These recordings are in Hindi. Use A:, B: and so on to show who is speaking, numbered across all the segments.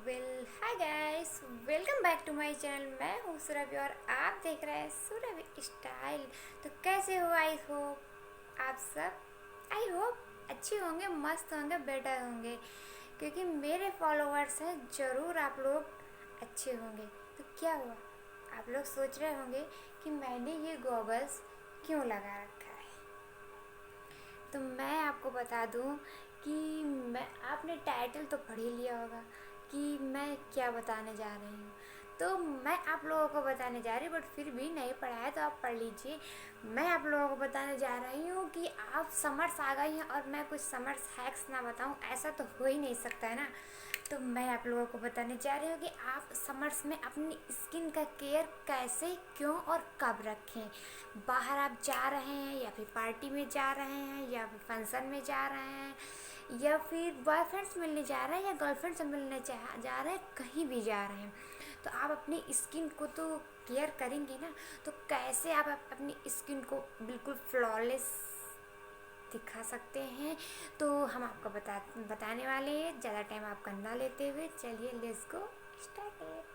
A: Well hi guys, welcome back to my channel. मैं हूँ सुरभि और आप देख रहे हैं सुरभि स्टाइल। तो कैसे हो? आई होप आप सब अच्छे होंगे, मस्त होंगे, बेटर होंगे, क्योंकि मेरे फॉलोअर्स हैं। ज़रूर आप लोग अच्छे होंगे। तो क्या हुआ, आप लोग सोच रहे होंगे कि मैंने ये गॉगल्स क्यों लगा रखा है। तो मैं आपको बता दूं कि आपने टाइटल तो पढ़ ही लिया होगा कि मैं क्या बताने जा रही हूँ। तो मैं आप लोगों को बताने जा रही हूँ, बट फिर भी नहीं पढ़ा है तो आप पढ़ लीजिए। मैं आप लोगों को बताने जा रही हूँ कि आप समर्स आ गई हैं और मैं कुछ समर्स हैक्स ना बताऊँ, ऐसा तो हो ही नहीं सकता है ना। तो मैं आप लोगों को बताने जा रही हूँ कि आप समर्स में अपनी स्किन का केयर कैसे, क्यों और कब रखें। बाहर आप जा रहे हैं या फिर पार्टी में जा रहे हैं या फिर फंक्शन में जा रहे हैं या फिर बॉयफ्रेंड से मिलने जा रहे हैं या गर्लफ्रेंड से मिलने जा रहे हैं, कहीं भी जा रहे हैं, तो आप अपनी स्किन को तो केयर करेंगे ना। तो कैसे आप अपनी स्किन को बिल्कुल फ्लॉलेस दिखा सकते हैं, तो हम आपको बताने वाले हैं। ज़्यादा टाइम आपका ना लेते हुए चलिए लेट्स गो स्टार्ट इट।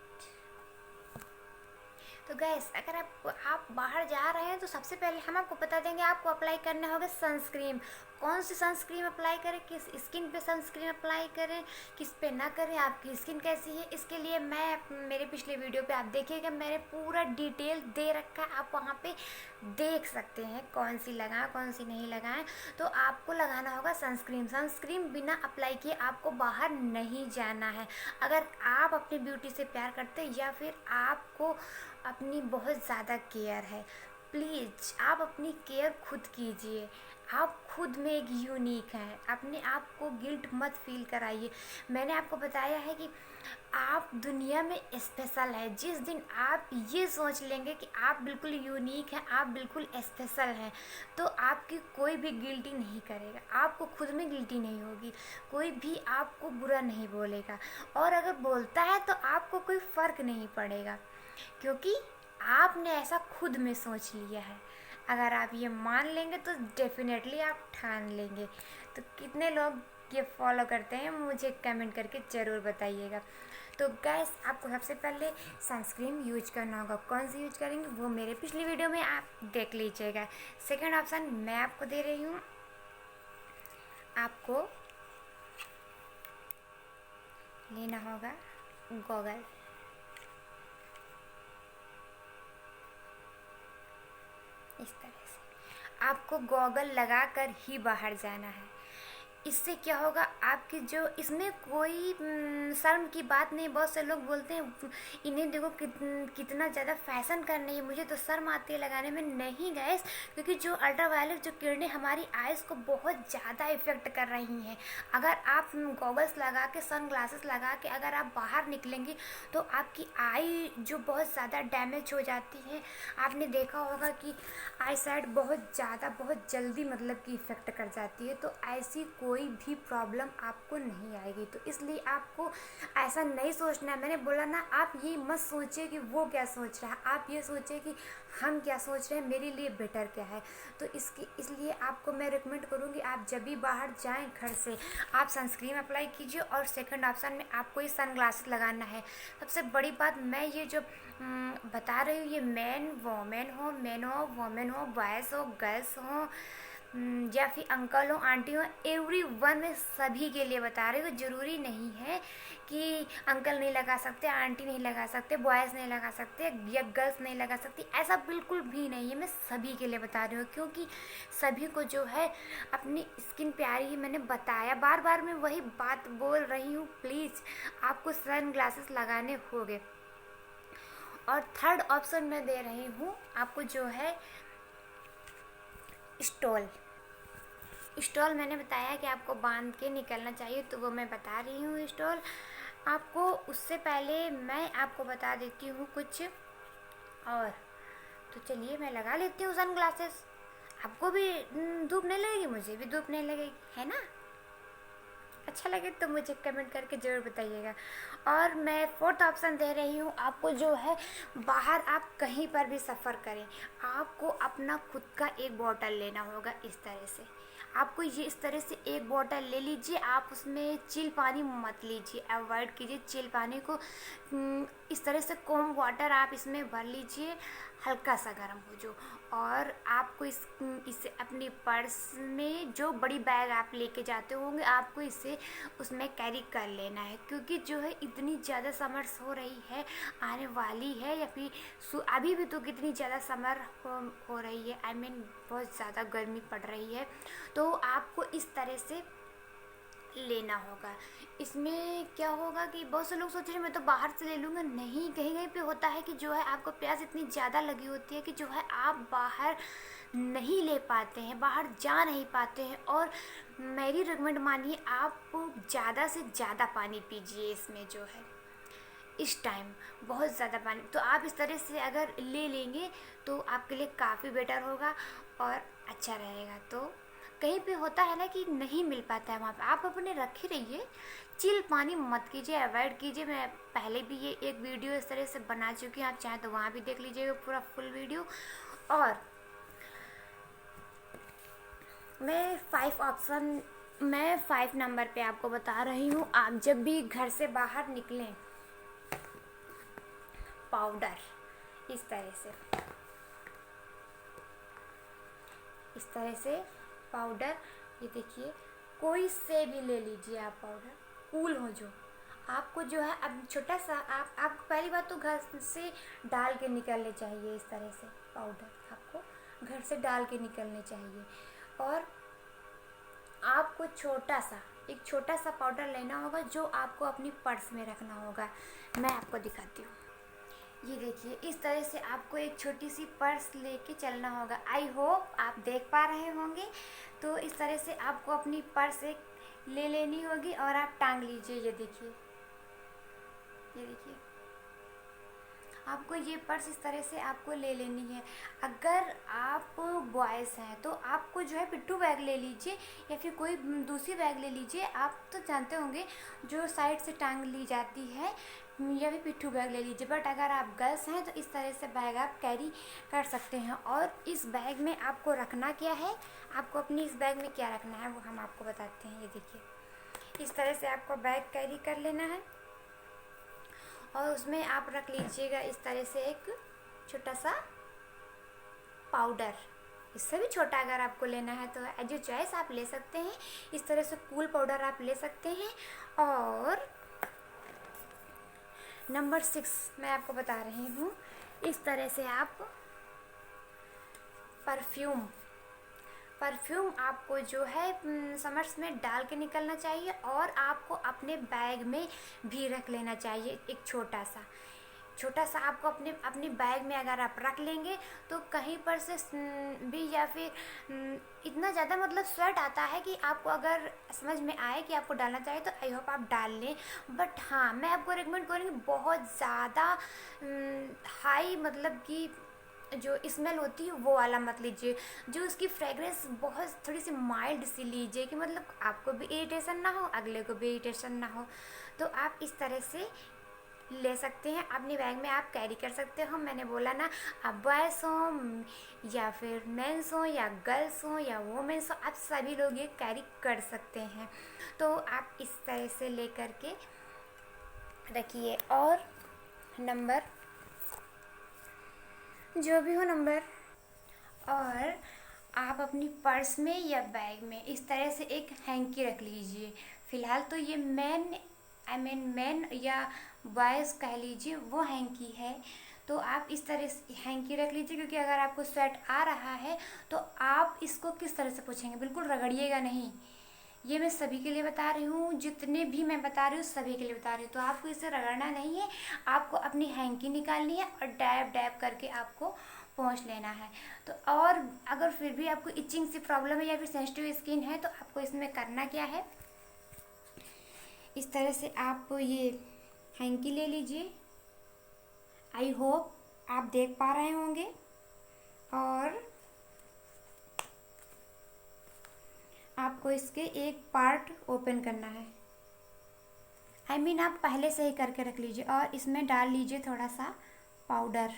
A: तो गैस, अगर आप बाहर जा रहे हैं तो सबसे पहले हम आपको बता देंगे आपको अप्लाई करने होगा सनस्क्रीन। कौन सी सनस्क्रीन अप्लाई करें, किस स्किन पे सनस्क्रीन अप्लाई करें, किस पे ना करें, आपकी स्किन कैसी है, इसके लिए मैं मेरे पिछले वीडियो पे आप देखिएगा, मैंने पूरा डिटेल दे रखा है। आप वहाँ पे देख सकते हैं कौन सी लगाएं कौन सी नहीं लगाएं। तो आपको लगाना होगा सनस्क्रीन। सनस्क्रीन बिना अप्लाई किए आपको बाहर नहीं जाना है। अगर आप अपनी ब्यूटी से प्यार करते हैं या फिर आपको अपनी बहुत ज़्यादा केयर है, प्लीज़ आप अपनी केयर खुद कीजिए। आप खुद में एक यूनिक हैं, अपने आप को गिल्ट मत फील कराइए। मैंने आपको बताया है कि आप दुनिया में स्पेशल है। जिस दिन आप ये सोच लेंगे कि आप बिल्कुल यूनिक हैं, आप बिल्कुल स्पेशल हैं, तो आपकी कोई भी गिल्टी नहीं करेगा, आपको खुद में गिल्टी नहीं होगी, कोई भी आपको बुरा नहीं बोलेगा, और अगर बोलता है तो आपको कोई फ़र्क नहीं पड़ेगा, क्योंकि आपने ऐसा खुद में सोच लिया है। अगर आप ये मान लेंगे तो डेफिनेटली आप ठान लेंगे। तो कितने लोग ये फॉलो करते हैं मुझे कमेंट करके ज़रूर बताइएगा। तो गैस, आपको सबसे पहले सनस्क्रीन यूज करना होगा। कौन सी यूज करेंगे वो मेरे पिछली वीडियो में आप देख लीजिएगा। सेकंड ऑप्शन मैं आपको दे रही हूँ, आपको लेना होगा गॉगल। इस तरह से आपको गॉगल लगाकर ही बाहर जाना है। इससे क्या होगा, आपकी जो इसमें कोई शर्म की बात नहीं। बहुत से लोग बोलते हैं इन्हें देखो कितना ज़्यादा फैशन कर रही है, मुझे तो शर्म आती है लगाने में। नहीं गैस, क्योंकि जो अल्ट्रावायलेट जो किरणें हमारी आइज़ को बहुत ज़्यादा इफ़ेक्ट कर रही हैं। अगर आप गॉगल्स लगा के, सन ग्लासेस लगा के अगर आप बाहर निकलेंगी तो आपकी आई जो बहुत ज़्यादा डैमेज हो जाती है। आपने देखा होगा कि आई साइड बहुत जल्दी मतलब कि इफ़ेक्ट कर जाती है। तो ऐसी कोई भी प्रॉब्लम आपको नहीं आएगी। तो इसलिए आपको ऐसा नहीं सोचना है। मैंने बोला ना, आप ये मत सोचिए कि वो क्या सोच रहा है, आप ये सोचिए कि हम क्या सोच रहे हैं, मेरे लिए बेटर क्या है। तो इसलिए आपको मैं रिकमेंड करूँगी, आप जब भी बाहर जाएं घर से, आप सनस्क्रीन अप्लाई कीजिए और सेकंड ऑप्शन में आपको ये सन ग्लासेस लगाना है। सबसे बड़ी बात, मैं ये जो बता रही हूँ, ये मैन वोमेन हो, बॉयज़ हो, गर्ल्स हो, या फिर अंकल हो, आंटी हो, एवरी वन में सभी के लिए बता रही हूँ। ज़रूरी नहीं है कि अंकल नहीं लगा सकते, आंटी नहीं लगा सकते, बॉयज़ नहीं लगा सकते या गर्ल्स नहीं लगा सकती, ऐसा बिल्कुल भी नहीं है। मैं सभी के लिए बता रही हूँ, क्योंकि सभी को जो है अपनी स्किन प्यारी है। मैंने बताया, बार बार मैं वही बात बोल रही हूँ। प्लीज़ आपको सन ग्लासेस लगाने होंगे। और थर्ड ऑप्शन मैं दे रही हूँ आपको, जो है स्टॉल। स्टॉल मैंने बताया कि आपको बांध के निकलना चाहिए, तो वो मैं बता रही हूँ स्टॉल आपको। उससे पहले मैं आपको बता देती हूँ कुछ और। तो चलिए मैं लगा लेती हूँ सन ग्लासेस। आपको भी धूप नहीं लगेगी, मुझे भी धूप नहीं लगेगी, है ना। अच्छा लगे तो मुझे कमेंट करके ज़रूर बताइएगा। और मैं फोर्थ ऑप्शन दे रही हूँ आपको, जो है बाहर आप कहीं पर भी सफ़र करें, आपको अपना खुद का एक बॉटल लेना होगा। इस तरह से आपको ये इस तरह से एक बॉटल ले लीजिए, आप उसमें चिल पानी मत लीजिए, अवॉइड कीजिए चिल पानी को। इस तरह से कोम वाटर आप इसमें भर लीजिए, हल्का सा गर्म हो जो, और आपको इसे अपनी पर्स में, जो बड़ी बैग आप लेके जाते होंगे, आपको इसे उसमें कैरी कर लेना है, क्योंकि जो है इतनी ज़्यादा समर्स हो रही है, आने वाली है, या फिर अभी भी तो कितनी ज़्यादा समर हो रही है, आई मीन बहुत ज़्यादा गर्मी पड़ रही है। तो आपको इस तरह से लेना होगा। इसमें क्या होगा कि बहुत से लोग सोच रहे हैं मैं तो बाहर से ले लूँगा, नहीं, कहीं कहीं पे होता है कि जो है आपको प्यास इतनी ज़्यादा लगी होती है कि जो है आप बाहर नहीं ले पाते हैं, बाहर जा नहीं पाते हैं, और मेरी रिकमेंड मानिए, आप ज़्यादा से ज़्यादा पानी पीजिए इसमें जो है इस टाइम, बहुत ज़्यादा पानी। तो आप इस तरह से अगर ले लेंगे तो आपके लिए काफ़ी बेटर होगा और अच्छा रहेगा। तो कहीं पे होता है ना कि नहीं मिल पाता है, वहाँ पे आप अपने रखे रहिए, चिल पानी मत कीजिए, अवॉइड कीजिए। मैं पहले भी ये एक वीडियो इस तरह से बना चुकी हूँ, आप चाहें तो वहाँ भी देख लीजिएगा पूरा फुल वीडियो। और मैं 5 नंबर पे आपको बता रही हूँ, आप जब भी घर से बाहर निकलें, पाउडर इस तरह से पाउडर, ये देखिए, कोई से भी ले लीजिए आप पाउडर, कूल हो जो, आपको जो है अब छोटा सा आपको पहली बात तो घर से डाल के निकलने चाहिए। इस तरह से पाउडर आपको घर से डाल के निकलने चाहिए, और आपको एक छोटा सा पाउडर लेना होगा जो आपको अपनी पर्स में रखना होगा। मैं आपको दिखाती हूँ, ये देखिए, इस तरह से आपको एक छोटी सी पर्स लेके चलना होगा। आई होप आप देख पा रहे होंगे। तो इस तरह से आपको अपनी पर्स एक ले लेनी होगी और आप टांग लीजिए। ये देखिए, आपको ये पर्स इस तरह से आपको ले लेनी है। अगर आप बॉयज़ हैं तो आपको जो है पिट्ठू बैग ले लीजिए, या फिर कोई दूसरी बैग ले लीजिए। आप तो जानते होंगे जो साइड से टांग ली जाती है, या फिर पिट्ठू बैग ले लीजिए। बट अगर आप गर्ल्स हैं तो इस तरह से बैग आप कैरी कर सकते हैं। और इस बैग में आपको रखना क्या है, आपको अपनी इस बैग में क्या रखना है वो हम आपको बताते हैं। ये देखिए, इस तरह से आपको बैग कैरी कर लेना है, और उसमें आप रख लीजिएगा इस तरह से एक छोटा सा पाउडर। इससे भी छोटा अगर आपको लेना है तो एज योर चॉइस आप ले सकते हैं। इस तरह से कूल पाउडर आप ले सकते हैं। और नंबर 6 मैं आपको बता रही हूँ, इस तरह से आप परफ्यूम आपको जो है समर्स में डाल के निकलना चाहिए, और आपको अपने बैग में भी रख लेना चाहिए। एक छोटा सा आपको अपनी बैग में अगर आप रख लेंगे तो कहीं पर से भी, या फिर इतना ज़्यादा मतलब स्वेट आता है कि आपको अगर समझ में आए कि आपको डालना चाहिए तो आई होप आप डाल लें। बट हाँ, मैं आपको रिकमेंड करूँगी बहुत ज़्यादा हाई मतलब कि जो स्मेल होती है वो वाला मत लीजिए, जो उसकी फ्रेगरेंस बहुत थोड़ी सी माइल्ड सी लीजिए, कि मतलब आपको भी इरिटेशन ना हो, अगले को भी इरिटेशन ना हो। तो आप इस तरह से ले सकते हैं, अपनी बैग में आप कैरी कर सकते हो। मैंने बोला ना, आप बॉयज़ हो या फिर मेंस हो या गर्ल्स हो या वोमेंस हो, आप सभी लोग ये कैरी कर सकते हैं। तो आप इस तरह से ले कर के रखिए। और नंबर जो भी हो नंबर, और आप अपनी पर्स में या बैग में इस तरह से एक हैंकी रख लीजिए। फ़िलहाल तो ये मेन या बॉयज़ कह लीजिए वो हैंकी है। तो आप इस तरह से हैंकी रख लीजिए, क्योंकि अगर आपको स्वेट आ रहा है तो आप इसको किस तरह से पोंछेंगे, बिल्कुल रगड़िएगा नहीं। ये मैं सभी के लिए बता रही हूँ, जितने भी मैं बता रही हूँ सभी के लिए बता रही हूँ। तो आपको इसे रगड़ना नहीं है, आपको अपनी हैंकी निकालनी है और डैब डैब करके आपको पोंछ लेना है। तो और अगर फिर भी आपको इचिंग से प्रॉब्लम है या फिर सेंसिटिव स्किन है तो आपको इसमें करना क्या है, इस तरह से आप ये हैंकी ले लीजिए। आई होप आप देख पा रहे होंगे। और आपको इसके एक पार्ट ओपन करना है, आई मीन आप पहले से ही करके रख लीजिए, और इसमें डाल लीजिए थोड़ा सा पाउडर।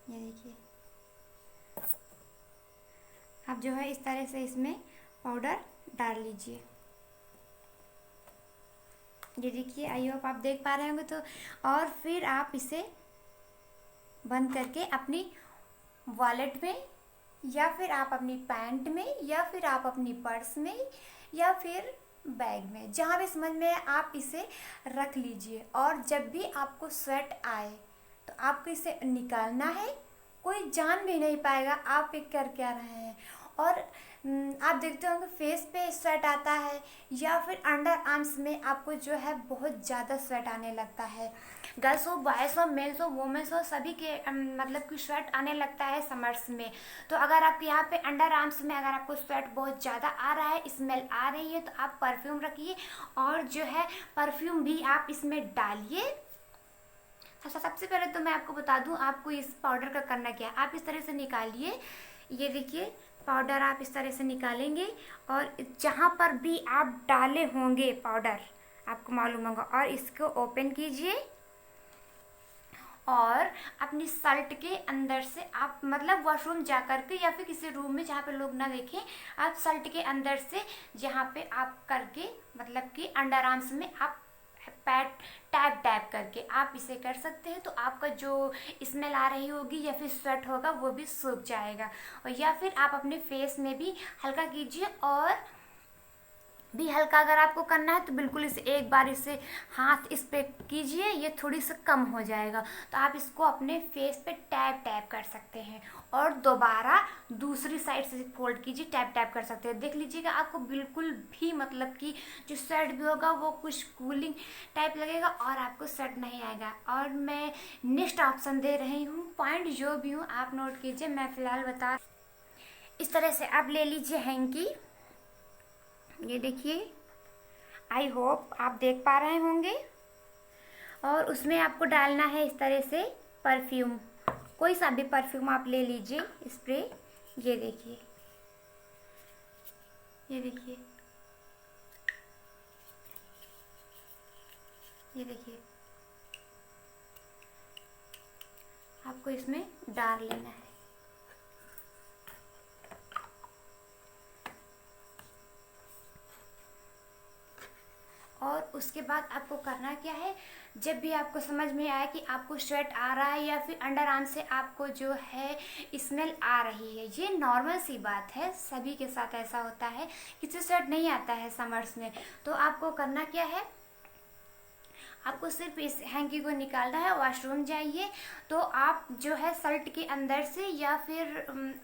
A: ये देखिए, आप जो है इस तरह से इसमें पाउडर डाल लीजिए। ये देखिए, आई होप आप देख पा रहे होंगे। तो और फिर आप इसे बंद करके अपनी वॉलेट में, या फिर आप अपनी पैंट में, या फिर आप अपनी पर्स में, या फिर बैग में, जहाँ भी समझ में आप इसे रख लीजिए। और जब भी आपको स्वेट आए तो आपको इसे निकालना है, कोई जान भी नहीं पाएगा आप ये कर क्या रहे हैं। और आप देखते होंगे फेस पे स्वेट आता है, या फिर अंडर आर्म्स में आपको जो है बहुत ज़्यादा स्वेट आने लगता है। गर्ल्स हो, बॉयज़ हो, मेल्स हो, वुमेन्स हो, सभी के मतलब कि स्वेट आने लगता है समर्स में। तो अगर आपके यहाँ पे अंडर आर्म्स में अगर आपको स्वेट बहुत ज़्यादा आ रहा है, स्मेल आ रही है, तो आप परफ्यूम रखिए और जो है परफ्यूम भी आप इसमें डालिए। अच्छा, सबसे पहले तो मैं आपको बता दूं आपको इस पाउडर का करना क्या है। आप इस तरह से निकालिए, ये देखिए पाउडर आप इस तरह से निकालेंगे, और जहाँ पर भी आप डाले होंगे पाउडर आपको मालूम होगा, और इसको ओपन कीजिए और अपनी शर्ट के अंदर से आप मतलब वॉशरूम जा कर के, या फिर किसी रूम में जहाँ पे लोग ना देखें, आप शर्ट के अंदर से जहाँ पे आप करके मतलब कि अंडर आर्म्स में आप पैट टैप टैप करके आप इसे कर सकते हैं। तो आपका जो स्मेल आ रही होगी या फिर स्वेट होगा वो भी सूख जाएगा। और या फिर आप अपने फेस में भी हल्का कीजिए, और भी हल्का अगर आपको करना है तो बिल्कुल इसे एक बार इसे हाथ इस पे कीजिए, ये थोड़ी सा कम हो जाएगा। तो आप इसको अपने फेस पे टैप टैप कर सकते हैं, और दोबारा दूसरी साइड से फोल्ड कीजिए, टैप टैप कर सकते हैं। देख लीजिएगा आपको बिल्कुल भी मतलब कि जो स्वेट भी होगा वो कुछ कूलिंग टाइप लगेगा, और आपको स्वेट नहीं आएगा। और मैं नेक्स्ट ऑप्शन दे रही हूँ, पॉइंट जो भी हूँ आप नोट कीजिए, मैं फ़िलहाल बता। इस तरह से आप ले लीजिए हैंकी, ये देखिए, आई होप आप देख पा रहे होंगे। और उसमें आपको डालना है इस तरह से परफ्यूम, कोई सा भी परफ्यूम आप ले लीजिए, स्प्रे। ये देखिए, ये देखिए, ये देखिए, आपको इसमें डाल लेना है। और उसके बाद आपको करना क्या है, जब भी आपको समझ में आए कि आपको स्वेट आ रहा है या फिर अंडर आर्म से आपको जो है स्मेल आ रही है, ये नॉर्मल सी बात है, सभी के साथ ऐसा होता है, किसी स्वेट नहीं आता है समर्स में। तो आपको करना क्या है, आपको सिर्फ इस हैंकी को निकालना है, वॉशरूम जाइए, तो आप जो है शर्ट के अंदर से, या फिर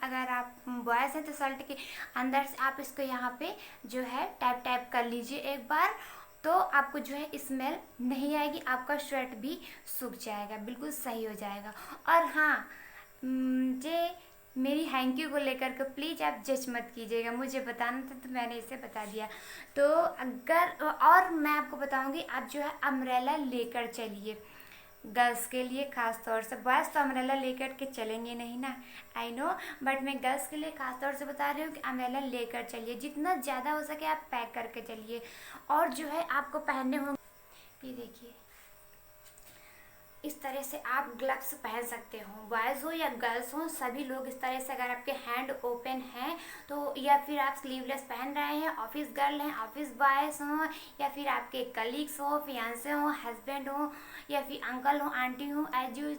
A: अगर आप बॉयज़ हैं तो शर्ट के अंदर से आप इसको यहाँ पे जो है टैप टैप कर लीजिए एक बार। तो आपको जो है स्मेल नहीं आएगी, आपका स्वेट भी सूख जाएगा, बिल्कुल सही हो जाएगा। और हाँ, ये मेरी हैंकी को लेकर के प्लीज़ आप जज मत कीजिएगा, मुझे बताना था तो मैंने इसे बता दिया। तो अगर और मैं आपको बताऊंगी, आप जो है अम्ब्रेला लेकर चलिए, गर्ल्स के लिए खास तौर से। बॉयज़ तो अम्ब्रेला लेकर के चलेंगे नहीं ना, आई नो, बट मैं गर्ल्स के लिए खास तौर से बता रही हूँ कि अम्ब्रेला लेकर चलिए, जितना ज़्यादा हो सके आप पैक करके चलिए। और जो है आपको पहनने होंगे, ये देखिए, इस तरह से आप ग्लव्स पहन सकते हो, बॉयज़ हो या गर्ल्स हो, सभी लोग इस तरह से। अगर आपके हैंड ओपन हैं तो, या फिर आप स्लीवलेस पहन रहे हैं, ऑफिस गर्ल हैं, ऑफिस बॉयज़ हो, या फिर आपके कलीग्स हो, फियांसे हो, हस्बैंड हो, या फिर अंकल हो, आंटी हो, एज यू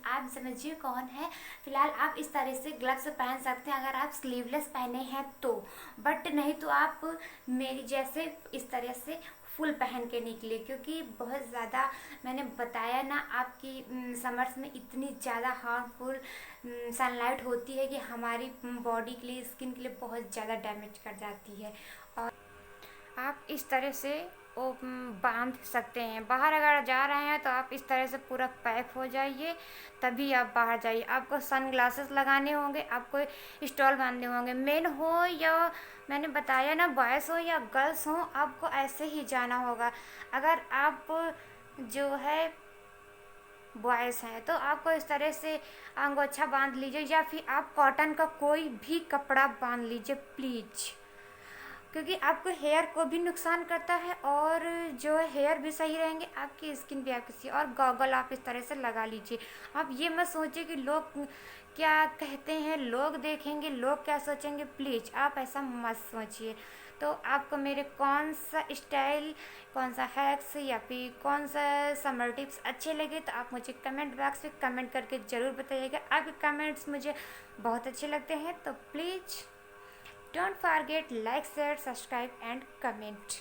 A: आप समझिए कौन है। फिलहाल आप इस तरह से ग्लव्स पहन सकते हैं अगर आप स्लीवलेस पहने हैं तो, बट नहीं तो आप मेरी जैसे इस तरह से फुल पहन के निकले, क्योंकि बहुत ज़्यादा मैंने बताया ना, आपकी समर्स में इतनी ज़्यादा हार्मफुल सनलाइट होती है कि हमारी बॉडी के लिए, स्किन के लिए बहुत ज़्यादा डैमेज कर जाती है। और आप इस तरह से वो बांध सकते हैं। बाहर अगर जा रहे हैं तो आप इस तरह से पूरा पैक हो जाइए, तभी आप बाहर जाइए। आपको सन ग्लासेस लगाने होंगे, आपको स्टॉल बांधने होंगे, मेन हो या मैंने बताया ना बॉयज़ हो या गर्ल्स हो, आपको ऐसे ही जाना होगा। अगर आप जो है बॉयज़ हैं तो आपको इस तरह से अंगोछा बांध लीजिए, या फिर आप कॉटन का कोई भी कपड़ा बांध लीजिए प्लीज़। क्योंकि आपको हेयर को भी नुकसान करता है और जो है हेयर भी सही रहेंगे, आपकी स्किन भी आपकी और गॉगल आप इस तरह से लगा लीजिए। आप ये मत सोचिए कि लोग क्या कहते हैं, लोग देखेंगे, लोग क्या सोचेंगे, प्लीज़ आप ऐसा मत सोचिए। तो आपको मेरे कौन सा स्टाइल, कौन सा हैक्स या फिर कौन सा समर टिप्स अच्छे लगे, तो आप मुझे कमेंट बॉक्स में कमेंट करके ज़रूर बताइएगा। आपके कमेंट्स मुझे बहुत अच्छे लगते हैं, तो please don't forget like, share, subscribe and comment.